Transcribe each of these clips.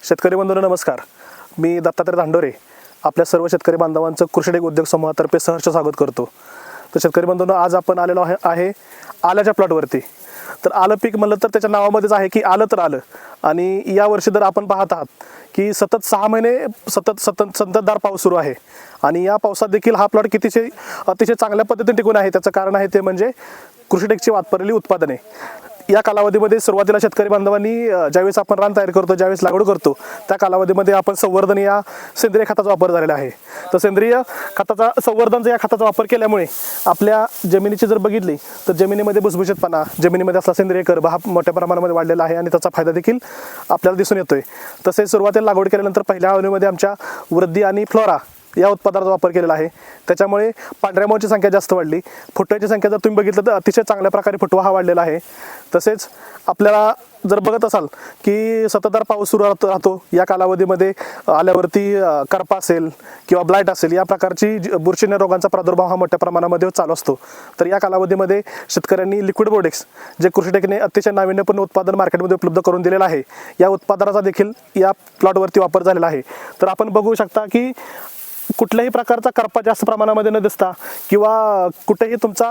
शेतकरी बंधूंनो नमस्कार. मी दत्तात्रय धांडोरे आपल्या सर्व शेतकरी बांधवांचं कृषीटेक उद्योग समूहातर्फे सहर्ष स्वागत करतो. तर शेतकरी बंधूंनो आज आपण आलेलो आहे आल्याच्या प्लॉटवरती. तर आलं पीक म्हणलं तर त्याच्या नावामध्येच आहे की आलं तर आलं. आणि यावर्षी जर आपण पाहत आहात की सतत 6 महिने संततधार पाऊस सुरू आहे आणि या पावसात देखील हा प्लॉट अतिशय चांगल्या पद्धतीने टिकून आहे. त्याचं कारण आहे ते म्हणजे कृषीटेकची वापरलेली उत्पादने. या कालावधीमध्ये सुरुवातीला शेतकरी बांधवांनी ज्यावेळेस आपण रान तयार करतो, ज्यावेळेस लागवड करतो, त्या कालावधीमध्ये आपण संवर्धन या सेंद्रिय खताचा वापर झालेला आहे. तर सेंद्रिय खताचा संवर्धनचा या खताचा वापर केल्यामुळे आपल्या जमिनीची जर बघितली तर जमिनीमध्ये भुसभुशीतपणा, जमिनीमध्ये असला सेंद्रिय कर्ब हा मोठ्या प्रमाणामध्ये वाढलेला आहे आणि त्याचा फायदा देखील आपल्याला दिसून येतोय. तसेच सुरुवातीला लागवड केल्यानंतर पहिल्या अवधीमध्ये आमच्या वृद्धी आणि फ्लोरा या उत्पादनाचा वापर केलेला आहे. त्याच्यामुळे पांढऱ्या माऊची संख्या जास्त वाढली. फुटव्याची संख्या जर तुम्ही बघितलं तर अतिशय चांगल्या प्रकारे फुटवा हा वाढलेला आहे. तसेच आपल्याला जर बघत असाल की सततधार पाऊस सुरू राहतो या कालावधीमध्ये आल्यावरती करपा असेल किंवा ब्लाइट असेल या प्रकारची बुरशीजन्य रोगांचा प्रादुर्भाव हा मोठ्या प्रमाणामध्ये चालू असतो. तर या कालावधीमध्ये शेतकऱ्यांनी लिक्विड बोर्डेक्स जे कृषीटेकने अतिशय नाविन्यपूर्ण उत्पादन मार्केटमध्ये उपलब्ध करून दिलेलं आहे, या उत्पादनाचा देखील या प्लॉटवरती वापर झालेला आहे. तर आपण बघू शकता की कुठल्याही प्रकारचा करपा जास्त प्रमाणामध्ये न दिसता किंवा कुठेही तुमचा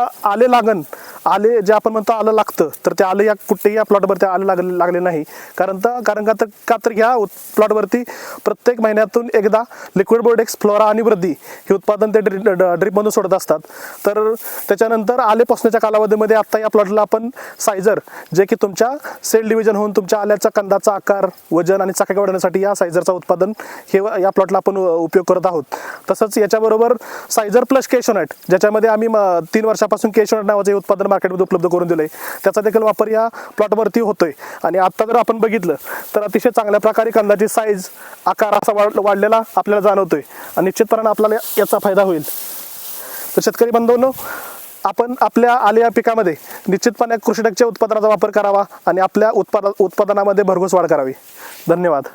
आले जे आपण म्हणतो आलं लागतं तर ते आलं या कुठेही या प्लॉटवरती आलं लागले नाही. कारण का तर ह्या प्लॉटवरती प्रत्येक महिन्यातून एकदा लिक्विड बोर्डेक्स, फ्लोरा आणि वृद्धी हे उत्पादन ते ड्रिपमधून सोडत असतात. तर त्याच्यानंतर आले पोसण्याच्या कालावधीमध्ये आता या प्लॉटला आपण सायझर जे की तुमच्या सेल डिव्हिजन होऊन तुमच्या आल्याचा कंदाचा आकार, वजन आणि चकाकी वाढवण्यासाठी या सायझरचा उत्पादन हे या प्लॉटला आपण उपयोग करत आहोत. तसंच याच्याबरोबर सायझर प्लस केशोनट ज्याच्यामध्ये आम्ही 3 वर्षापासून केशोनट नावाचे हे उत्पादन मार्केटमध्ये उपलब्ध करून दिले, त्याचा देखील वापर या प्लॉटवरती होतोय. आणि आता जर आपण बघितलं तर अतिशय चांगल्या प्रकारे कंदाची साईज, आकार असा वाढलेला आपल्याला जाणवतोय आणि निश्चितपणे आपल्याला याचा फायदा होईल. तर शेतकरी बांधवांनो, आपण आपल्या आल्या पिकामध्ये निश्चितपणे कृषीटेकच्या उत्पादनाचा वापर करावा आणि आपल्या उत्पादनामध्ये भरघोस वाढ करावी. धन्यवाद.